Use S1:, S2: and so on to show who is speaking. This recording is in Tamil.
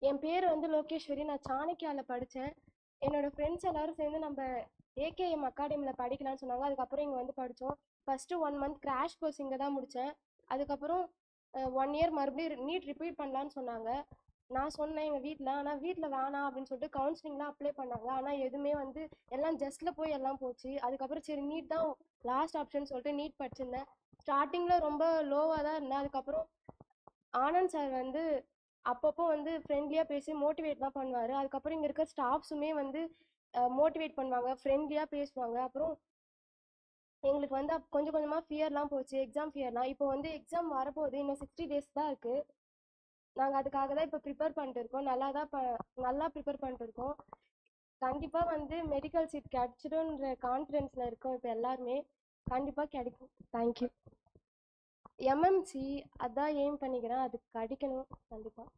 S1: என் பேர் வந்து லோகேஸ்வரி. நான் சாணக்கியாவில் படித்தேன். என்னோட ஃப்ரெண்ட்ஸ் எல்லாரும் சேர்ந்து நம்ம ஏகேஎம் அகாடமியில் படிக்கலாம்னு சொன்னாங்க. அதுக்கப்புறம் இங்கே வந்து படித்தோம். ஃபஸ்ட்டு 1 மந்த் கிராஷ் கோர்ஸ் இங்கே தான் முடித்தேன். அதுக்கப்புறம் 1 இயர் மறுபடியும் நீட் ரிப்பீட் பண்ணலான்னு சொன்னாங்க. நான் சொன்னேன் எங்கள் வீட்டில், ஆனால் வீட்டில் வேணாம் அப்படின்னு சொல்லிட்டு கவுன்சிலிங்லாம் அப்ளை பண்ணாங்க. ஆனால் எதுவுமே வந்து எல்லாம் ஜஸ்ட்டில் போய் எல்லாம் போச்சு. அதுக்கப்புறம் சரி நீட் தான் லாஸ்ட் ஆப்ஷன் சொல்லிட்டு நீட் படிச்சிருந்தேன். ஸ்டார்டிங்கில் ரொம்ப லோவாக தான் இருந்தேன். அதுக்கப்புறம் ஆனந்த் சார் வந்து அப்பப்போ வந்து ஃப்ரெண்ட்லியாக பேசி மோட்டிவேட் தான் பண்ணுவார். அதுக்கப்புறம் இங்கே இருக்க ஸ்டாஃப்ஸுமே வந்து மோட்டிவேட் பண்ணுவாங்க, ஃப்ரெண்ட்லியாக பேசுவாங்க. அப்புறம் எங்களுக்கு வந்து கொஞ்சம் கொஞ்சமாக ஃபியர்லாம் போச்சு, எக்ஸாம் ஃபியர்லாம். இப்போ வந்து எக்ஸாம் வரப்போகுது, இன்னும் 60 டேஸ் தான் இருக்குது. நாங்கள் அதுக்காக தான் இப்போ ப்ரிப்பேர் பண்ணிட்டு இருக்கோம். நல்லா ப்ரிப்பேர் பண்ணிட்டு இருக்கோம். கண்டிப்பாக வந்து மெடிக்கல் சீட் கிடச்சிடும்ன்ற கான்ஃபிடென்ஸில் இருக்கோம் இப்போ எல்லாருமே. கண்டிப்பாக கிடைக்கும். தேங்க்யூ. எம்எம்சி அதான் எய்ம் பண்ணிக்கிறேன், அது கிடைக்கணும் கண்டிப்பாக.